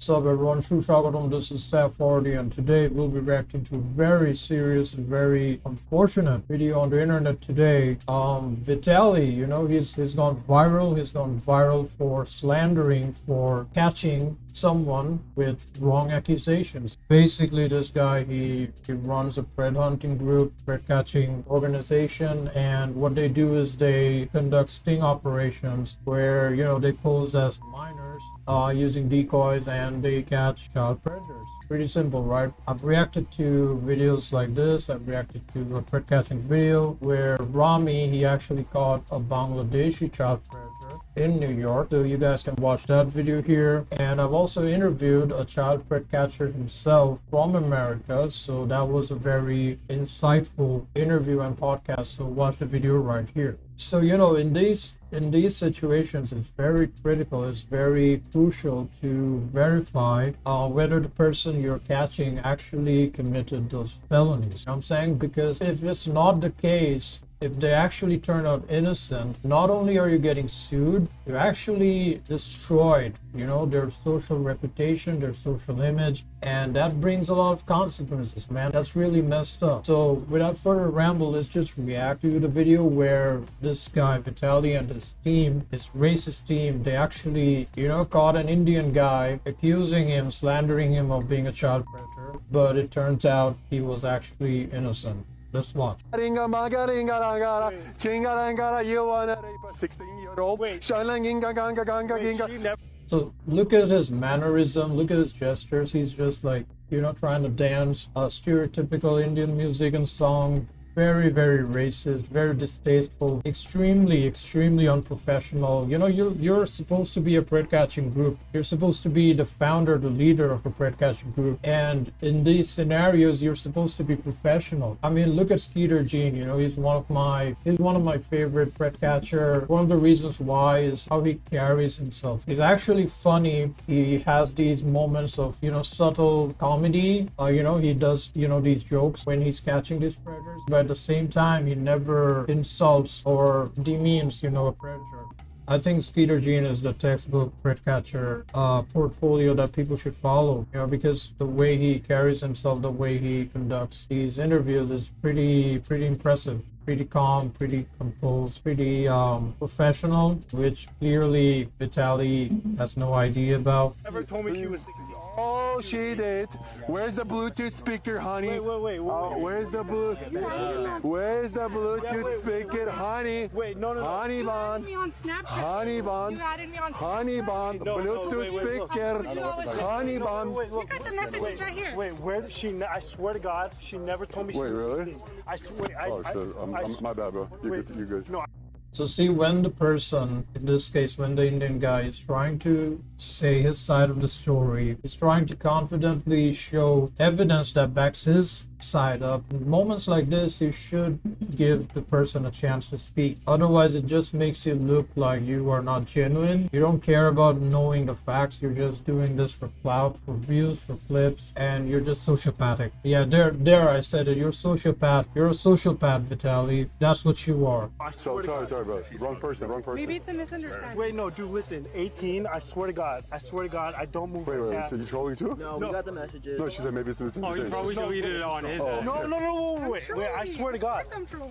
Sup everyone, Shushagatam, this is Staff 40 and today we'll be reacting to a very serious and very unfortunate video on the internet today. Vitaly, you know, he's gone viral for slandering, for catching someone with wrong accusations. Basically this guy, he runs a pred hunting group, pred catching organization, and what they do is they conduct sting operations where, you know, they pose as minors using decoys and they catch child predators. Pretty simple, right? I've reacted to videos like this. I've reacted to a pred catching video where Rami, he actually caught a Bangladeshi child predator in New York, so you guys can watch that video here. And I've also interviewed a child pred catcher himself from America, so that was a very insightful interview and podcast, so watch the video right here. So, you know, in these situations, it's very critical, it's very crucial to verify whether the person you're catching actually committed those felonies. You know what I'm saying? Because if it's not the case, if they actually turn out innocent, not only are you getting sued, you're actually destroyed, you know, their social reputation, their social image, and that brings a lot of consequences, man. That's really messed up. So without further ramble, let's just react to the video where this guy Vitaly and his team, his racist team, they actually, you know, caught an Indian guy, accusing him, slandering him of being a child predator, but it turns out he was actually innocent. Let's watch. 16-year-old. So look at his mannerism, look at his gestures. He's just like, you know, trying to dance a stereotypical Indian music and song. Very, very racist, very distasteful, extremely unprofessional. You know, you're supposed to be a pred catching group. You're supposed to be the founder, the leader of a pred catching group. And in these scenarios, you're supposed to be professional. I mean, look at Skeeter Jean. You know, he's one of my favorite pred catcher. One of the reasons why is how he carries himself. He's actually funny. He has these moments of, you know, subtle comedy. You know, he does, you know, these jokes when he's catching these predators, but at the same time, he never insults or demeans, you know, a predator. I think Skeeter Jean is the textbook pred catcher portfolio that people should follow, you know, because the way he carries himself, the way he conducts these interviews is pretty impressive. Pretty calm, pretty composed, pretty professional, which clearly Vitaly has no idea about. Never told me she was 16. Oh, she did. Where's the Bluetooth speaker, honey? Wait. Where's the Bluetooth speaker, honey? Wait, no. Honey You bun. added me on Snapchat. Honey bun. You added me on Honey bun. Bluetooth speaker. Honey bun. Look at the messages right here. Wait, where did she? I swear to God, she never told me she Wait, was really? 16. I swear. Oh, shit. My bad, bro. You're good. No. So see, when the person, in this case, when the Indian guy is trying to say his side of the story, he's trying to confidently show evidence that backs his side up. In moments like this, you should give the person a chance to speak. Otherwise, it just makes you look like you are not genuine. You don't care about knowing the facts. You're just doing this for clout, for views, for flips, and you're just sociopathic. Yeah, there I said it. You're a sociopath. You're a sociopath, Vitaly. That's what you are. I swear to God. Sorry, bro. Wrong person. Maybe it's a misunderstanding. Wait, no, dude, listen. 18. I swear to God, I don't move like Wait. that. So you trolling too? No, we got the messages. No, she said maybe it's a misunderstanding. Probably deleted it on his end. No, wait, I swear to God.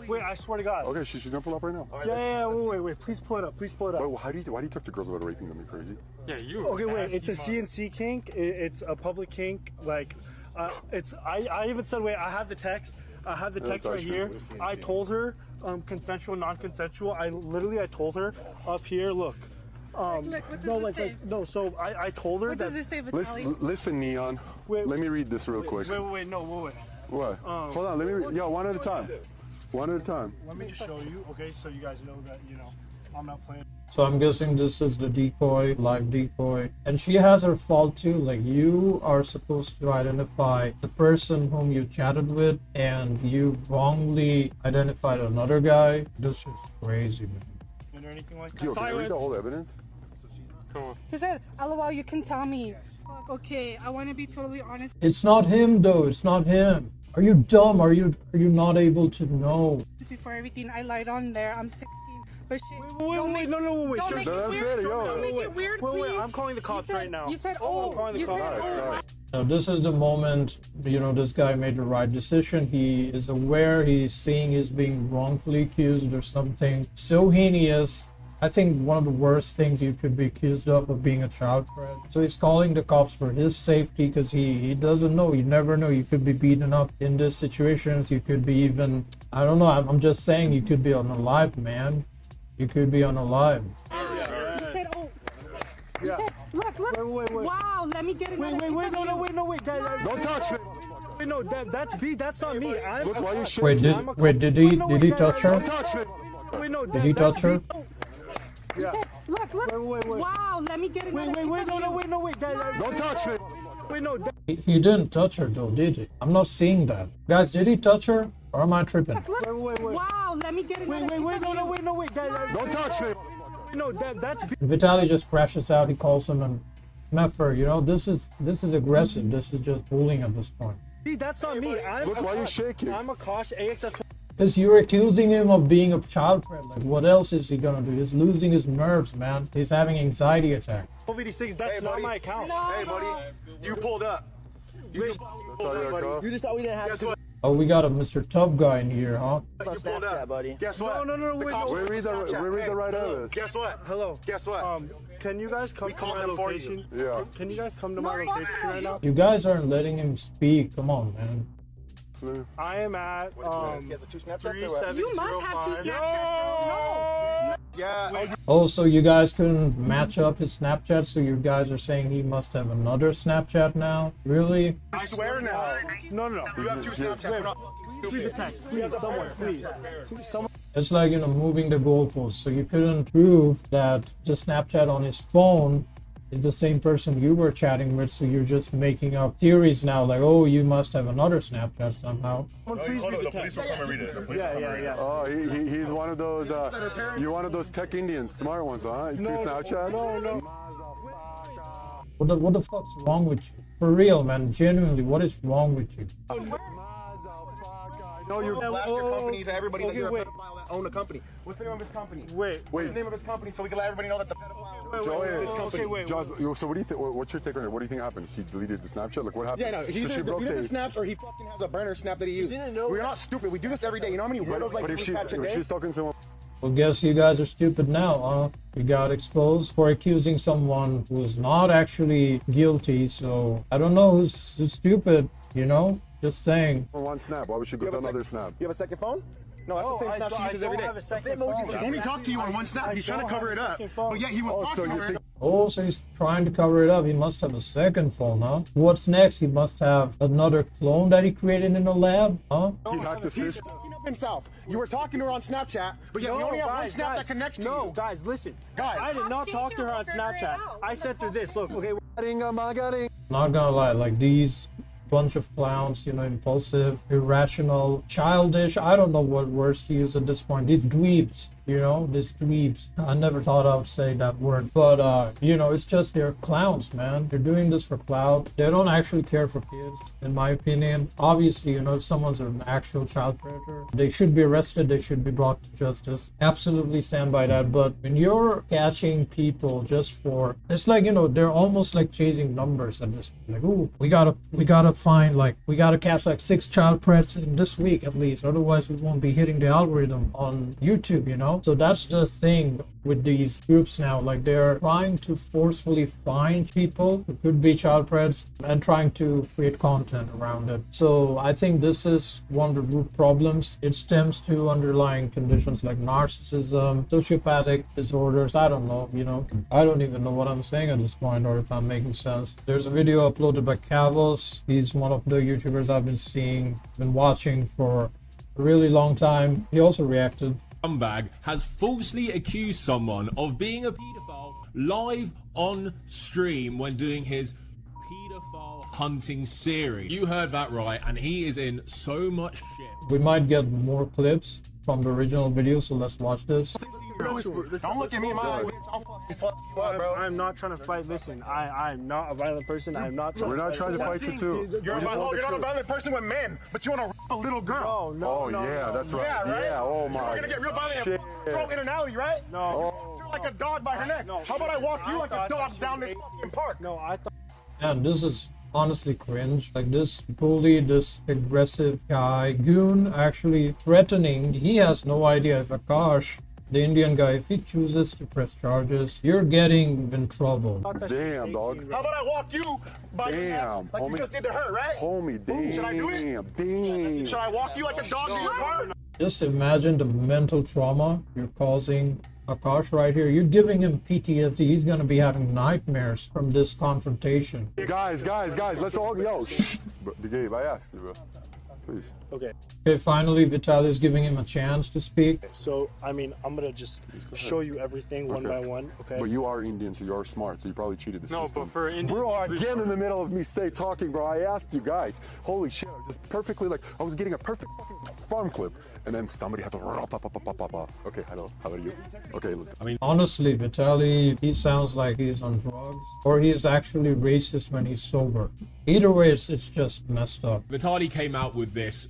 Wait, I swear to God. Okay, she's gonna pull up right now. Yeah, wait, please pull it up. Wait, why do you talk to girls about raping them? You crazy? Yeah, you. Okay, wait, it's a CNC kink. It's a public kink. Like, I even said, wait, I have the text. Right here. I told her, consensual, non-consensual. I told her up here, look. Look, what does it say? So I told her What that. does it say, Vitaly? Listen, Neon. Wait. Let me read this real quick. Wait. What? Hold on, let me read. Yo, one at a time. One at a time. Let me just show you, okay, so you guys know that, you know, I'm not playing. So I'm guessing this is the decoy, live decoy. And she has her fault too. Like, you are supposed to identify the person whom you chatted with, and you wrongly identified another guy. This is crazy, man. Or anything like that. Yo, can I read the whole evidence? Cool. He said, LOL, you can tell me. Fuck, okay, I want to be totally honest. It's not him though, it's not him. Are you dumb? Are you not able to know? Before everything, I lied on there. I'm 16. But shit. Wait, no, wait. Don't make it weird. Don't make it weird, please. I'm calling the cops right now. You said, I'm oh, calling the you cops. said, oh. Now, this is the moment, this guy made the right decision. He is aware, he's seeing he's being wrongfully accused or something so heinous. I think one of the worst things you could be accused of being a child predator. So he's calling the cops for his safety because he doesn't know. You never know. You could be beaten up in these situations. You could be even, I don't know. I'm just saying you could be unalive, man. You could be unalive. You said, oh. You Yeah. said, look. Wait. Wow, let me get another Wait, piece of you. no, wait. Don't touch me. Wait, no, that's B, that's not me. Look, why you shaking? Did he touch her? Don't touch me. Wait, no, Did he touch her? Yeah. Look. Wait. Wow, let me get another piece of you. Wait. Don't touch me. Wait, no. He didn't touch her though, did he? I'm not seeing that. Guys, did he touch her? Or am I tripping? Wait. Wow, let me get another piece of you. Wait. Don't touch me. No, that's B. Vitaly just crashes out. He calls him an meffer. This is aggressive. This is just bullying at this point. That's not me. Look, why you shaking? I'm Akash, AXS. Because you're accusing him of being a child predator. Like, what else is he gonna do? He's losing his nerves, man. He's having anxiety attack. OVD6, that's not my account. Hey, buddy, you pulled up. You just That's all you got, buddy. go. just thought we didn't have Guess to. what? Oh, we got a Mr. Tough guy in here, huh? You pulled up, buddy. Guess what? No, The wait, cops- no. We read the right evidence. Guess what? Hello. Guess what? Can you guys come to called my them for you. location? Yeah. Can you guys come to my location right now? You guys aren't letting him speak. Come on, man. I am at He has a two Snapchats or what? 3705. You must have two Snapchats, bro. No. Yeah. Oh, so you guys couldn't match up his Snapchat, so you guys are saying he must have another Snapchat now? Really? I swear now. No. You have two Snapchats. We're not Please read the text. Please, someone, please. Someone. It's like, moving the goalposts. So you couldn't prove that the Snapchat on his phone is the same person you were chatting with, so you're just making up theories now, like, oh, you must have another Snapchat somehow. Please read the text. Yeah. Oh, he's one of those. You're one of those tech Indians, smart ones, huh? Two Snapchats. No. What the fuck's wrong with you? For real, man. Genuinely, what is wrong with you? No, you. blast your company to everybody that Okay, you're a wait. pedophile that own a company. What's the name of his company? Wait. What's the name of his company so we can let everybody know that the pedophile owns this company? wait. Josh, so what do you think? What's your take on it? What do you think happened? He deleted the Snapchat. Like, what happened? Yeah, no, he so she either broke deleted the the. snaps or he fucking has a burner snap that he used. We're not stupid. We do this every day. You know how many weirdos like But if we catch a day? she's talking to him. Well, guess you guys are stupid now, huh? You got exposed for accusing someone who's not actually guilty, so I don't know who's stupid, Just saying. For one snap, why would she go to another snap? You have a second phone? No, that's the same snap she uses every day. have a second phone. He's only talked to you on one snap. He's trying to cover it up. But yeah, he was Oh, so talking you to her. think? Oh, so he's trying to cover it up. He must have a second phone, huh? What's next? He must have another clone that he created in the lab, huh? He hacked the He's system. fucking up himself. You were talking to her on Snapchat, but yeah, we only have one snap that connects to you. No, guys, listen. Guys. I did not talk to her on Snapchat. I sent her this. Look, okay. Not gonna lie, like these bunch of clowns, impulsive, irrational, childish. I don't know what words to use at this point. These dweebs, these dweebs. I never thought I would say that word, but it's just they're clowns, man. They're doing this for clout. They don't actually care for kids, in my opinion. Obviously, if someone's an actual child predator, they should be arrested. They should be brought to justice. Absolutely stand by that. But when you're catching people just for, it's like, they're almost like chasing numbers at this point. Like, ooh, we gotta catch like 6 child predators in this week at least. Otherwise, we won't be hitting the algorithm on YouTube, So that's the thing with these groups now. Like, they're trying to forcefully find people who could be child predators and trying to create content around it. So I think this is one of the root problems. It stems to underlying conditions like narcissism, sociopathic disorders. I don't know, I don't even know what I'm saying at this point or if I'm making sense. There's a video uploaded by Cavos. He's one of the YouTubers I've been watching for a really long time. He also reacted. Scumbag has falsely accused someone of being a pedophile live on stream when doing his pedophile hunting series. You heard that right, and he is in so much shit. We might get more clips from the original video, so let's watch this. Don't look at me in my eye, bitch. I'll fucking fuck you up, bro. I'm not trying to fight. Listen, I'm not a violent person. I'm not trying We're not trying to fight you too. You're not a violent person with men, but you want to a little girl. No. Oh yeah, that's right. Yeah, right? Yeah. Oh my. We're gonna get real violent shit. and throw in an alley, right? No. You're like a dog by her neck. How about I walk you like a dog down this fucking park? No, I thought. And this is honestly cringe. Like this bully, this aggressive guy, goon, actually threatening. He has no idea if Akash, the Indian guy, if he chooses to press charges, you're getting in trouble. Damn, dog. How about I walk you by your neck Damn, like you just did to her, right? Homie, damn. Should I do it? Damn. Should I walk you like a dog to your car? Just imagine the mental trauma you're causing Akash right here. You're giving him PTSD. He's gonna be having nightmares from this confrontation. Guys, let's all yo. Shh. Gabe, I asked you, bro. Please. Okay. Okay, finally Vitaly is giving him a chance to speak. So, I mean, I'm gonna just show you everything one by one, okay? But you are Indian, so you're smart, so you probably cheated the No, system. but for Indian. Bro, again in the middle of me talking, bro. I asked you guys. Holy shit, I was just perfectly like I was getting a perfect fucking farm clip, and then somebody had to. Okay, hello. How are you? Okay, let's go. Honestly, Vitaly, he sounds like he's on drugs, or he is actually racist when he's sober. Either way, it's just messed up. Vitaly came out with this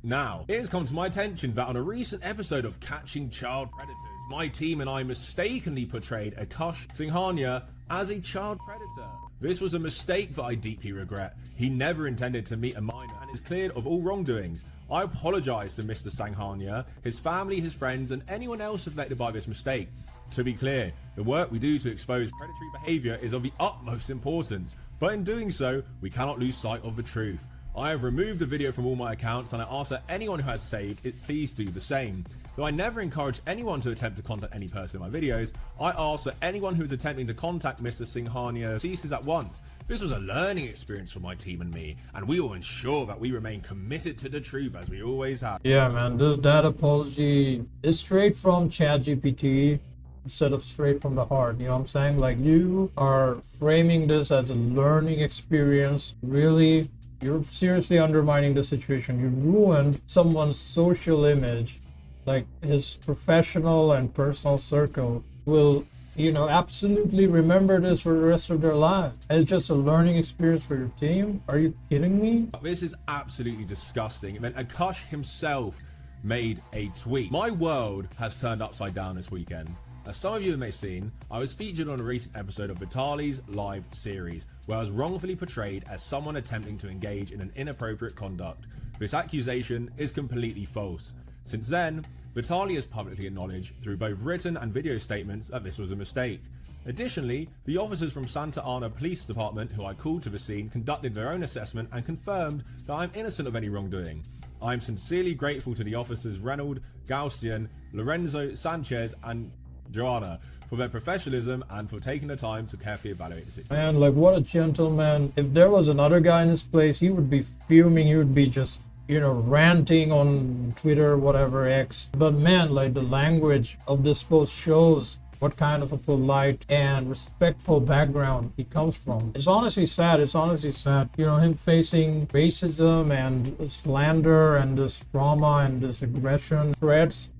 now. It has come to my attention that on a recent episode of Catching Child Predators, my team and I mistakenly portrayed Akash Singhania as a child predator. This was a mistake that I deeply regret. He never intended to meet a minor and is cleared of all wrongdoings. I apologise to Mr. Singhania, his family, his friends, and anyone else affected by this mistake. To be clear, the work we do to expose predatory behaviour is of the utmost importance, but in doing so, we cannot lose sight of the truth. I have removed the video from all my accounts, and I ask that anyone who has saved it please do the same. Though I never encourage anyone to attempt to contact any person in my videos, I ask that anyone who is attempting to contact Mr. Singhania ceases at once. This was a learning experience for my team and me, and we will ensure that we remain committed to the truth as we always have. Yeah, man, that apology is straight from ChatGPT instead of straight from the heart. You know what I'm saying? Like, you are framing this as a learning experience. Really, you're seriously undermining the situation. You ruined someone's social image. Like, his professional and personal circle will, absolutely remember this for the rest of their lives. It's just a learning experience for your team. Are you kidding me? This is absolutely disgusting. And then Akash himself made a tweet. My world has turned upside down this weekend. As some of you may have seen, I was featured on a recent episode of Vitaly's live series, where I was wrongfully portrayed as someone attempting to engage in an inappropriate conduct. This accusation is completely false. Since then, Vitaly has publicly acknowledged through both written and video statements that this was a mistake. Additionally, the officers from Santa Ana Police Department who I called to the scene conducted their own assessment and confirmed that I am innocent of any wrongdoing. I am sincerely grateful to the officers Reynold, Gaustian, Lorenzo, Sanchez and Joanna for their professionalism and for taking the time to carefully evaluate the situation. Man, like, what a gentleman. If there was another guy in his place, he would be fuming. He would be just ranting on Twitter, whatever, X. But man, like, the language of this post shows what kind of a polite and respectful background he comes from. It's honestly sad. Him facing racism and slander and this trauma and this aggression, threats.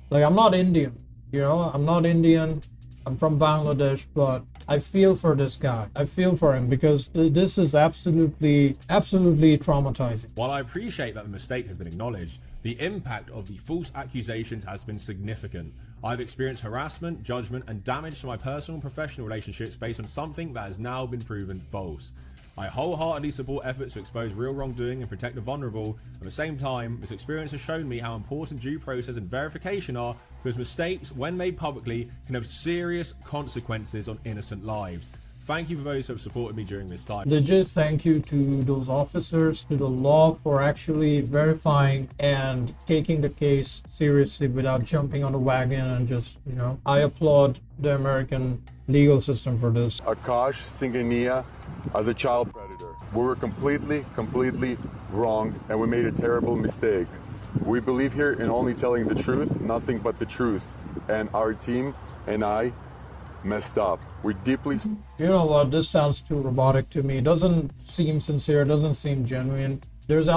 Like, I'm not Indian, I'm from Bangladesh, but I feel for this guy. I feel for him because this is absolutely traumatizing. While I appreciate that the mistake has been acknowledged, the impact of the false accusations has been significant. I've experienced harassment, judgment, and damage to my personal and professional relationships based on something that has now been proven false. I wholeheartedly support efforts to expose real wrongdoing and protect the vulnerable. At the same time, this experience has shown me how important due process and verification are, because mistakes, when made publicly, can have serious consequences on innocent lives. Thank you for those who have supported me during this time. Legit thank you to those officers, to the law for actually verifying and taking the case seriously without jumping on the wagon and just, I applaud the American legal system for this. Akash Singhania as a child predator. We were completely wrong, and we made a terrible mistake. We believe here in only telling the truth, nothing but the truth. And our team and I messed up. We deeply... You know what? This sounds too robotic to me. It doesn't seem sincere. It doesn't seem genuine. There's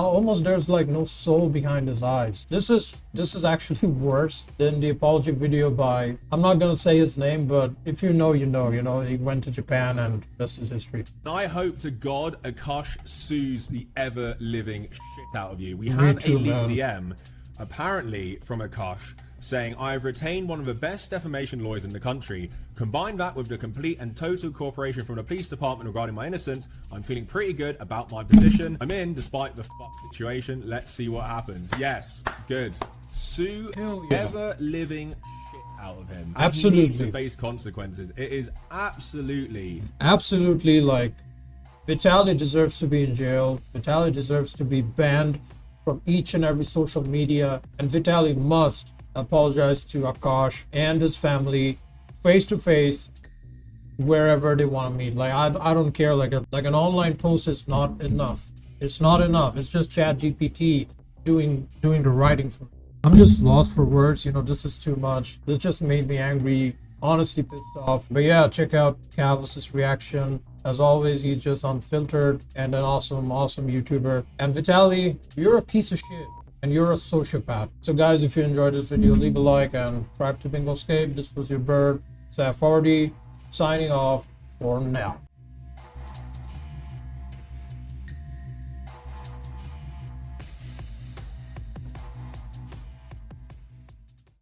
like no soul behind his eyes. This is actually worse than the apology video by, I'm not gonna say his name, but if you know, he went to Japan and this is history. I hope to God Akash sues the ever-living shit out of you. We have a leaked DM, apparently from Akash, saying, I have retained one of the best defamation lawyers in the country. Combine that with the complete and total cooperation from the police department regarding my innocence, I'm feeling pretty good about my position. I'm in despite the fuck situation. Let's see what happens. Yes, good. Sue ever living shit out of him. Absolutely. He needs to face consequences. It is absolutely like Vitaly deserves to be in jail. Vitaly deserves to be banned from each and every social media, and Vitaly must apologize to Akash and his family face to face wherever they want to meet. Like I don't care. Like an online post is not enough. It's not enough. It's just Chat GPT doing the writing for me. I'm just lost for words. You know, this is too much. This just made me angry, honestly pissed off. But yeah, check out Cavus's reaction. As always, he's just unfiltered and an awesome YouTuber. And Vitaly, you're a piece of shit and you're a sociopath. So guys, if you enjoyed this video, leave a like and subscribe to Bingoscape. This was your bird, Saf 40, signing off for now.